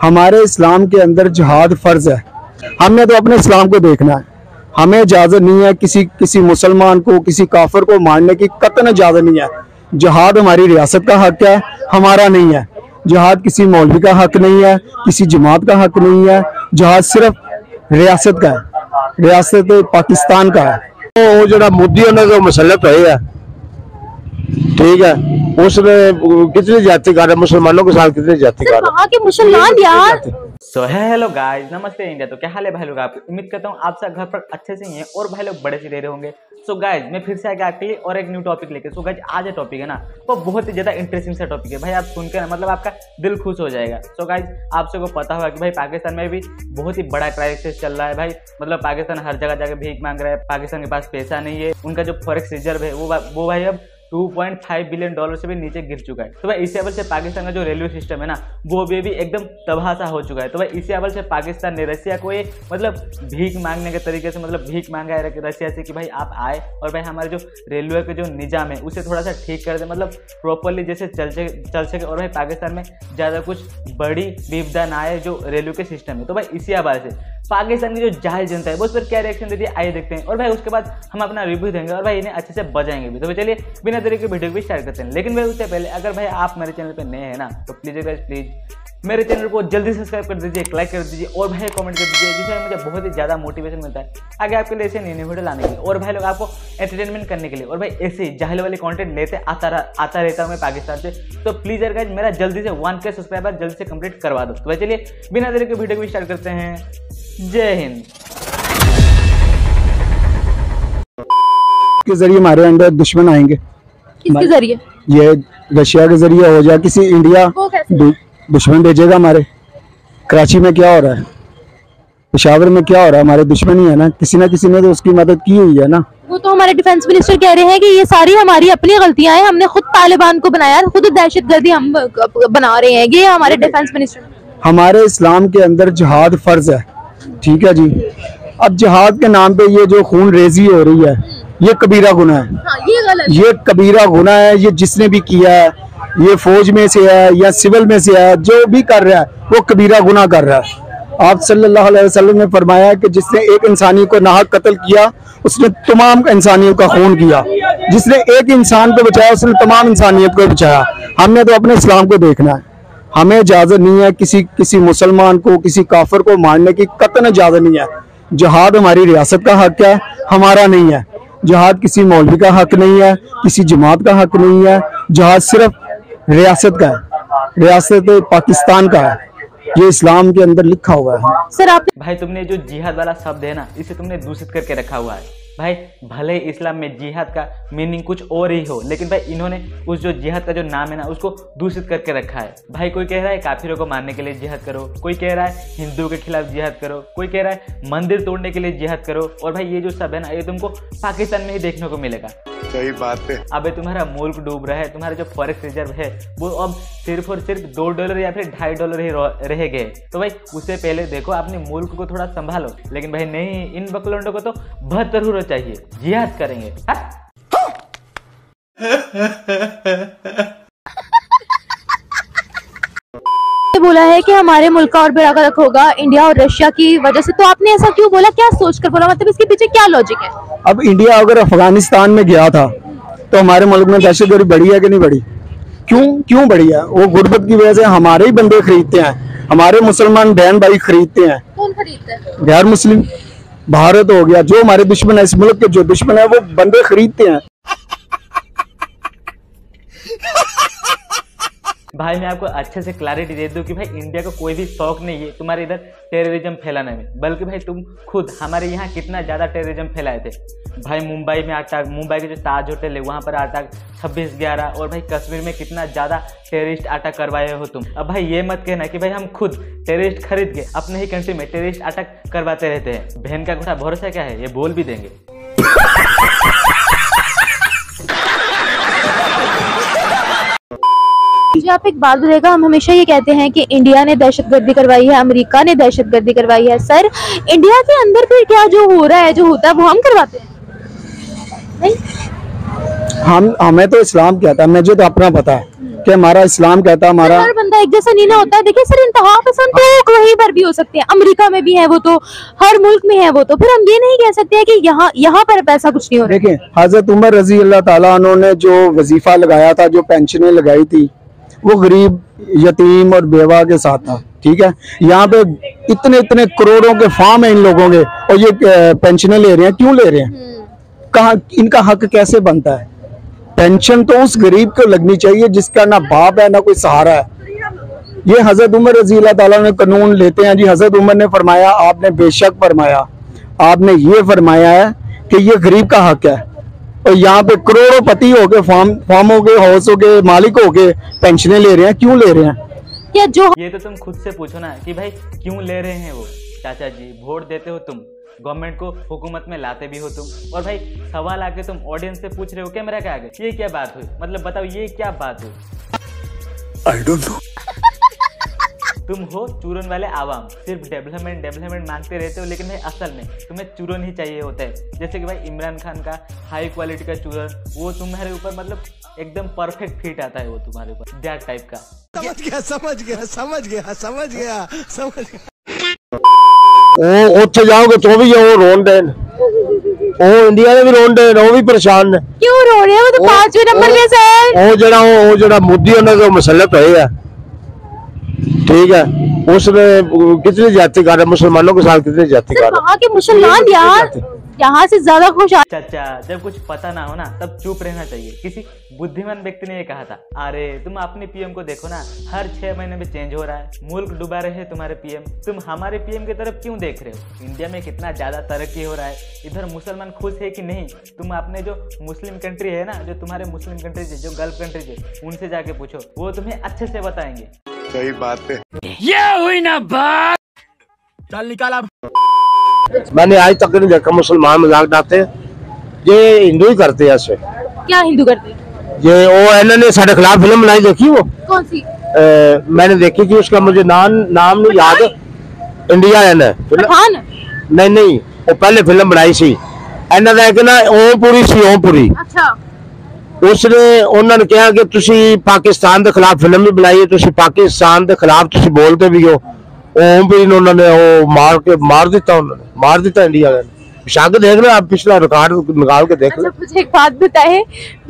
हमारे इस्लाम के अंदर जिहाद फर्ज है। हमने तो अपने इस्लाम को देखना है। हमें इजाजत नहीं है किसी मुसलमान को, किसी काफिर को मारने की कतई इजाजत नहीं है। जिहाद हमारी रियासत का हक है, हमारा नहीं है। जिहाद किसी मौलवी का हक नहीं है, किसी जमात का हक नहीं है। जिहाद सिर्फ रियासत का है, रियासत पाकिस्तान का है। वो जो मोदी ने जो मुसल्लत है, ठीक है, उसने कितनी जाति कर रहा है, मुसलमानों के साथ कितनी जाति कर रहा है वहाँ के मुसलमान यार। सो हेलो गाइस, नमस्ते इंडिया। तो क्या हाल है भाई लोग, आपको उम्मीद करता हूँ आप सब घर पर अच्छे से ही हैं और भाई लोग बड़े से रह रहे होंगे। सो गाइस, मैं फिर से आगे आपके लिए और एक न्यू टॉपिक लेके। सो गाइस, आज टॉपिक है ना वो बहुत ही ज्यादा इंटरेस्टिंग सा टॉपिक है भाई। आप सुनकर ना मतलब आपका दिल खुश हो जाएगा। सो गाइस, आप सबको पता होगा कि भाई पाकिस्तान में भी बहुत ही बड़ा क्राइसिस चल रहा है भाई। मतलब पाकिस्तान हर जगह जाकर भीख मांग रहा है। पाकिस्तान के पास पैसा नहीं है। उनका जो फॉरेक्स रिजर्व है वो भाई अब $2.5 बिलियन से भी नीचे गिर चुका है। तो भाई इसी वजह से पाकिस्तान का जो रेलवे सिस्टम है ना वो भी एकदम तबाह हो चुका है। तो भाई इसी वजह से पाकिस्तान ने रसिया को ये मतलब भीख मांगने के तरीके से मतलब भीख मांगा है रसिया से कि भाई आप आए और भाई हमारे जो रेलवे के जो निजाम है उसे थोड़ा सा ठीक कर दे, मतलब प्रॉपरली जैसे चल सके और भाई पाकिस्तान में ज़्यादा कुछ बड़ी विविधता ना आए जो रेलवे के सिस्टम है। तो भाई इसी वजह से पाकिस्तान की जो जाहिर जनता है वो उस पर क्या रिएक्शन देती है आइए देखते हैं, और भाई उसके बाद हम अपना रिव्यू देंगे और भाई इन्हें अच्छे से बजाएंगे भी। तो भाई चलिए बिना देरी के वीडियो भी स्टार्ट करते हैं। लेकिन भाई उससे पहले अगर भाई आप मेरे चैनल पे नए हैं ना तो प्लीज़ मेरे चैनल को जल्दी सब्सक्राइब कर दीजिए, लाइक कर दीजिए और भाई कमेंट कर दीजिए, जिससे मुझे बहुत ही ज़्यादा मोटिवेशन मिलता है आगे आपके लिए ऐसे नई वीडियो लाने के लिए और भाई लोग आपको एंटरटेनमेंट करने के लिए। और भाई ऐसे ही जाहिल वाले कंटेंट लेते आता रहता हूँ मैं पाकिस्तान से। तो प्लीज़ यार गाइस मेरा जल्दी से 1K सब्सक्राइबर जल्दी से कंप्लीट करवा दो। तो भाई चलिए बिना देरी के वीडियो को स्टार्ट करते हैं। जय हिंद। के जरिए हमारे अंदर दुश्मन आएंगे। किसके जरिए? ये रशिया के जरिए हो जाए, किसी इंडिया दुश्मन भेजेगा हमारे। कराची में क्या हो रहा है, पेशावर में क्या हो रहा है, हमारे दुश्मन ही है ना किसी ने तो उसकी मदद की हुई है ना। वो तो हमारे डिफेंस मिनिस्टर कह रहे हैं कि ये सारी हमारी अपनी गलतियां हैं, हमने खुद तालिबान को बनाया, खुद दहशतगर्दी हम बना रहे हैं। ये हमारे डिफेंस मिनिस्टर। हमारे इस्लाम के अंदर जिहाद फर्ज है, ठीक है जी। अब जिहाद के नाम पे ये जो खून रेजी हो रही है ये कबीरा गुनाह है। हाँ, ये गलत, ये कबीरा गुनाह है। ये जिसने भी किया है, ये फौज में से है या सिविल में से है, जो भी कर रहा है वो कबीरा गुनाह कर रहा है। आप सल्लल्लाहु अलैहि वसल्लम ने फरमाया कि जिसने एक इंसानी को नाहक कत्ल किया उसने तमाम इंसानियों का खून किया। जिसने एक इंसान को बचाया उसने तमाम इंसानियत को बचाया। हमने तो अपने इस्लाम को देखना है। हमें इजाजत नहीं है किसी मुसलमान को, किसी काफिर को मारने की कतई इजाजत नहीं है। जिहाद हमारी रियासत का हक है, हमारा नहीं है। जिहाद किसी मौलवी का हक नहीं है, किसी जमात का हक नहीं है। जिहाद सिर्फ रियासत का है, रियासत पाकिस्तान का है। ये इस्लाम के अंदर लिखा हुआ है। सर आप भाई तुमने जो जिहाद वाला शब्द है ना इसे तुमने दूषित करके रखा हुआ है भाई। भले इस्लाम में जिहाद का मीनिंग कुछ और ही हो, लेकिन भाई इन्होंने उस जो जिहाद का जो नाम है ना उसको दूषित करके रखा है भाई। कोई कह रहा है काफिरों को मारने के लिए जिहाद करो, कोई कह रहा है हिंदुओं के खिलाफ जिहाद करो, कोई कह रहा है मंदिर तोड़ने के लिए जिहाद करो। और भाई ये जो सब है ना ये तुमको पाकिस्तान में ही देखने को मिलेगा। सही बात है। अबे तुम्हारा मुल्क डूब रहा है, तुम्हारा जो फॉरेक्स रिजर्व है वो अब सिर्फ और सिर्फ $2 या फिर $2.5 ही रह गए। तो भाई उससे पहले देखो अपने मुल्क को थोड़ा संभालो। लेकिन भाई नहीं, इन बकलोंडों को तो 72 चाहिए, जिहाद करेंगे। बोला है कि हमारे मुल्क का और बेड़ा गर्क होगा इंडिया और रशिया की वजह से। तो आपने ऐसा क्यों बोला, क्या सोचकर बोला, मतलब इसके पीछे क्या लॉजिक है? अब इंडिया अगर अफगानिस्तान में गया था तो हमारे मुल्क में दहशतगर्दी बढ़ी है कि नहीं बढ़ी? क्यों बढ़ी है? वो गुर्बत की वजह से हमारे ही बंदे खरीदते हैं, हमारे मुसलमान बहन भाई खरीदते हैं। कौन खरीदते हैं? गैर मुस्लिम। भारत हो गया, जो हमारे दुश्मन है, इस मुल्क के जो दुश्मन है वो बंदे खरीदते हैं। भाई मैं आपको अच्छे से क्लैरिटी दे दूं कि भाई इंडिया को कोई भी शौक नहीं है तुम्हारे इधर टेररिज्म फैलाने में, बल्कि भाई तुम खुद हमारे यहाँ कितना ज़्यादा टेररिज्म फैलाए थे भाई। मुंबई में अटैक, मुंबई के जो ताज होटल है वहाँ पर अटैक 26/11, और भाई कश्मीर में कितना ज़्यादा टेररिस्ट अटैक करवाए हो तुम। अब भाई ये मत कहना कि भाई हम खुद टेररिस्ट खरीद के अपने ही कंट्री में टेररिस्ट अटैक करवाते रहते हैं। बहन का घोड़ा भरोसा क्या है, ये बोल भी देंगे। जी आप एक बात बताइएगा, हम हमेशा ये कहते हैं कि इंडिया ने दहशतगर्दी करवाई है, अमेरिका ने दहशतगर्दी करवाई है। सर इंडिया के अंदर फिर क्या जो हो रहा है, जो होता है वो हम करवाते हैं? नहीं, हमें तो इस्लाम क्या था, मुझे तो अपना पता है। कि हमारा इस्लाम कहता है हमारा। हर बंदा एक जैसा नहीं ना होता है। देखिए सर, इंतहा पसंद तो कहीं पर भी हो सकते हैं, अमेरिका में भी है वो, तो हर मुल्क में है वो, तो फिर हम ये नहीं कह सकते हैं कि यहाँ पर पैसा कुछ नहीं हो रहा। देखिए हजरत उमर रजी अल्लाह ताला अन्हु ने जो वजीफा लगाया था, जो पेंशनें लगाई थी, वो गरीब, यतीम और बेवा के साथ था। ठीक है, यहाँ पे इतने इतने करोड़ों के फार्म है इन लोगों के, और ये पेंशनें ले रहे हैं। क्यों ले रहे हैं? कहाँ इनका हक कैसे बनता है? पेंशन तो उस गरीब को लगनी चाहिए जिसका ना बाप है ना कोई सहारा है। ये हजरत उमर रजी अल्लाह ताला ने कानून लेते हैं जी। हजरत उमर ने फरमाया, आपने बेशक फरमाया, आपने ये फरमाया है कि ये गरीब का हक है, और यहाँ पे करोड़ोंपति हो गए, फार्मों के, हाउसों के मालिक हो गए, पेंशनें ले रहे हैं। क्यों ले रहे हैं? या जो ये तो तुम खुद से पूछो ना कि भाई क्यों ले रहे हैं वो। चाचा जी, वोट देते हो तुम, गवर्नमेंट को हुकूमत में लाते भी हो तुम, और भाई सवाल आके तुम ऑडियंस से पूछ रहे हो कैमरा के आगे, ये क्या बात हुई? मतलब बताओ ये क्या बात हुई? I don't know. तुम हो चूरन वाले आवाम, सिर्फ डेवलपमेंट मांगते रहते हो, लेकिन भाई असल में तुम्हें चूरन ही चाहिए होता है। जैसे कि भाई इमरान खान का हाई क्वालिटी का चूरन, वो तुम्हारे ऊपर मतलब एकदम परफेक्ट फिट आता है वो तुम्हारे ऊपर, दैट टाइप का। समझ गया। ਉੱਥੇ ਜਾਓਗੇ तो भी वो रोन देन, वो इंडिया में भी रोन देन, वो भी परेशान ने। क्यों रो रहे हैं? वो तो 5वें नंबर में सर। वो जड़ा मोदी उन्होंने जो मसले पे है, ठीक है, उसने कितनी ज्यादती कर रहा है मुसलमानों के साथ, कितनी ज्यादती कर रहा है। वहाँ के मुसलमान यार यहाँ से ज्यादा खुश। चाचा, जब कुछ पता ना हो ना तब चुप रहना चाहिए। किसी बुद्धिमान व्यक्ति ने ये कहा था, अरे तुम अपने पीएम को देखो ना, हर 6 महीने में चेंज हो रहा है, मुल्क डुबा रहे हैं तुम्हारे पीएम, तुम हमारे पीएम की तरफ क्यों देख रहे हो? इंडिया में कितना ज्यादा तरक्की हो रहा है, इधर मुसलमान खुश है कि नहीं? तुम अपने जो मुस्लिम कंट्री है ना, जो तुम्हारे मुस्लिम कंट्रीज है, जो गल्फ कंट्रीज है, उनसे जाके पूछो, वो तुम्हें अच्छे से बताएंगे। सही बात है। ये हुई ना बात। चल निकाला। मैंने आज तक नहीं देखा मुसलमान मजाक उड़ाते, ये हिंदू ही करते हैं ऐसे। क्या हिंदू करते हैं? ये वो इन्होंने साढ़े खिलाफ फिल्म बनाई, देखी वो? कौन सी? मैंने देखी थी, उसका मुझे नाम नहीं याद। इंडिया है ना पठान? नहीं, वो पहले फिल्म बनाई सी इन्होंने एक ना ओमपुरी। अच्छा। उसने उन्होंने कहा कि तुसी पाकिस्तान के खिलाफ फिल्म भी बनाई है, तुसी पाकिस्तान के खिलाफ तुसी बोलते भी हो। ओमपुरी ने उन्होंने वो मार दिता इंडिया में। शायद देख लो आप, पिछला रिकॉर्ड निकाल के देख लो। अच्छा, मुझे एक बात बताए,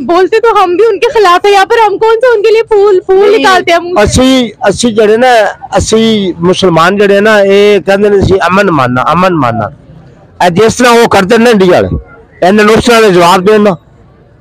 बोलते तो हम भी उनके खिलाफ है, यहाँ पर हम कौन सा उनके लिए फूल निकालते हैं मुंह से? अस्सी जड़े ना, 80 मुसलमान जड़े ना, ये कहते अमन मानना जिस तरह वो करते ना इंडिया वाले, इन्होंने उस तरह जवाब देना,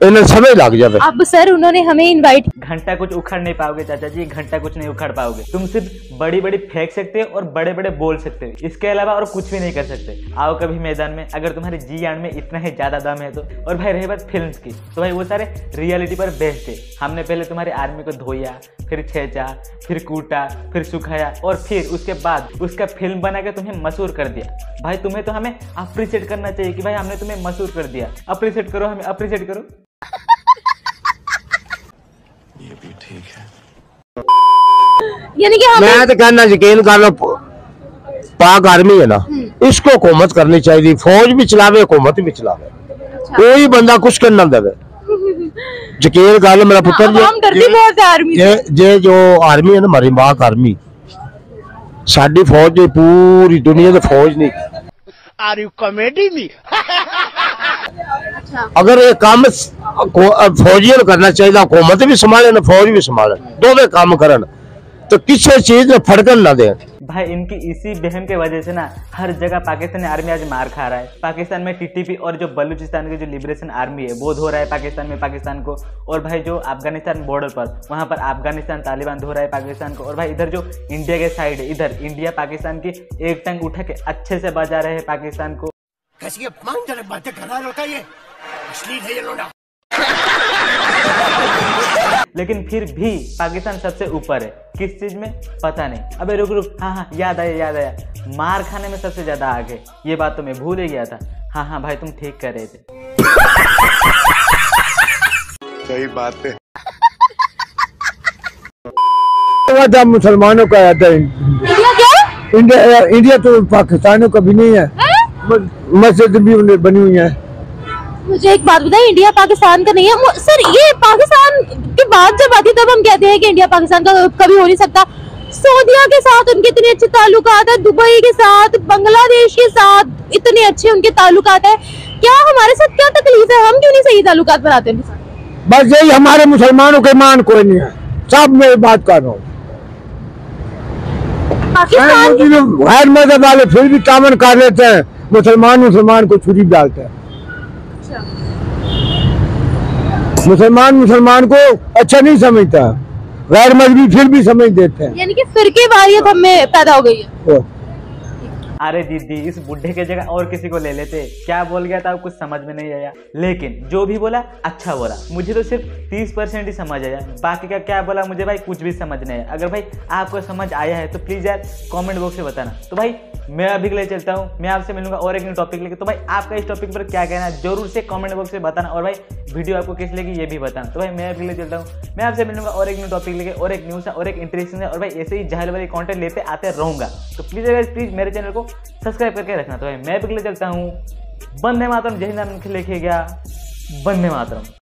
इन्हें समझ लग जाए। अब सर उन्होंने हमें इनवाइट। घंटा कुछ उखाड़ नहीं पाओगे चाचा जी, घंटा कुछ नहीं उखाड़ पाओगे। तुम सिर्फ बड़ी फेंक सकते हो और बड़े बोल सकते हो, इसके अलावा और कुछ भी नहीं कर सकते। आओ कभी मैदान में, अगर तुम्हारे जी जान में इतना ही ज्यादा दम है तो। और भाई रही बात फिल्म्स की, तो भाई वो सारे रियलिटी पर बेस्ड है। हमने पहले तुम्हारे आर्मी को धोया, फिर छेचा, फिर कूटा, फिर सुखाया, और फिर उसके बाद उसका फिल्म बना के तुम्हें मशहूर कर दिया। भाई तुम्हें तो हमें अप्रिशिएट करना चाहिए कि भाई हमने तुम्हें मशहूर कर दिया। अप्रिशिएट करो, हमें अप्रिशिएट करो। ये भी ठीक है। यानी कि मैं तो कहना यकीन कर लो, पाक आर्मी है ना, इसको हुकूमत करनी चाहिए, फौज भी चलावे, हुकूमत भी चलावे। अच्छा। कोई बंदा कुछ करना देवे, यकीन कर लो मेरा पुत्र। ये जो आर्मी है ना, हमारी पाक आर्मी, साडी फौज पूरी दुनिया की फौज नहीं। Are you comedy me? अगर ये काम फौजियों को करना चाहिए, हुकूमत भी संभाले ना फौज भी संभाले, दोनों काम करन, तो किसी चीज में फड़कन ना दे। भाई इनकी इसी बहन के वजह से ना हर जगह पाकिस्तानी आर्मी आज मार खा रहा है। पाकिस्तान में टीटीपी और जो बलूचिस्तान की जो लिबरेशन आर्मी है वो धो रहा है पाकिस्तान को। और भाई जो अफगानिस्तान बॉर्डर पर, वहां पर अफगानिस्तान तालिबान धो रहा है पाकिस्तान को। और भाई इधर जो इंडिया के साइड है, इधर इंडिया पाकिस्तान की एक टंग उठा के अच्छे से बजा रहे हैं पाकिस्तान को। कैसी बातें कर रहा होता है, अश्लील है ये लोड़ा। लेकिन फिर भी पाकिस्तान सबसे ऊपर है, किस चीज में पता नहीं। अबे रुक, हाँ याद आया, मार खाने में सबसे ज्यादा आगे। ये बात तो मैं भूल ही गया था। हाँ भाई तुम ठीक कर रहे थे। सही बात है। मुसलमानों का इंडिया तो पाकिस्तानों का भी नहीं है। मस्जिद भी बनी हुई है, मुझे एक बात बताइए, इंडिया पाकिस्तान का नहीं है सर, ये पाकिस्तान की बात जब आती है तब हम कहते हैं कि इंडिया पाकिस्तान का कभी हो नहीं सकता। सऊदीया के साथ उनके इतने अच्छे ताल्लुकात है, दुबई के साथ, बांग्लादेश के साथ इतने अच्छे उनके ताल्लुकात है, क्या हमारे साथ क्या तकलीफ है? हम क्यों नहीं सही ताल्लुकात बनाते उनके साथ? बस यही, हमारे मुसलमानों के मान कोई नहीं है, सब मैं बात कर रहा हूँ। पाकिस्तान गैर मजहब वाले फिर भी तामन कर लेते हैं, मुसलमान को छुरी डालते हैं। मुसलमान को अच्छा नहीं समझता, गैर मजहबी फिर भी समझ देते हैं। यानी कि फिरके वारियत हम में पैदा हो गई है। अरे दीदी, इस बुढ़े के जगह और किसी को ले लेते। क्या बोल गया था कुछ समझ में नहीं आया, लेकिन जो भी बोला अच्छा बोला। मुझे तो सिर्फ 30% ही समझ आया, बाकी का क्या बोला मुझे भाई कुछ भी समझ नहीं आया। अगर भाई आपको समझ आया है तो प्लीज़ यार कमेंट बॉक्स में बताना। तो भाई मैं अभी के लिए चलता हूँ, मैं आपसे मिलूंगा और एक न्यू टॉपिक लेके। तो भाई आपका इस टॉपिक पर क्या कहना है जरूर से कमेंट बॉक्स में बताना, और भाई वीडियो आपको किस लगी ये भी बताना। तो भाई मैं अभी के लिए चलता हूँ, मैं आपसे मिलूंगा और एक न्यू टॉपिक लेके, और एक न्यूज़ और एक इंटरेस्टिंग है, और भाई ऐसे ही जाहिल वाली कंटेंट लेते आते रहूंगा। तो प्लीज़ मेरे चैनल को सब्सक्राइब करके रखना। तो भाई मैं अभी के लिए चलता हूँ, वंदे मातरम, जय हिंद लिखेगा, वंदे मातरम।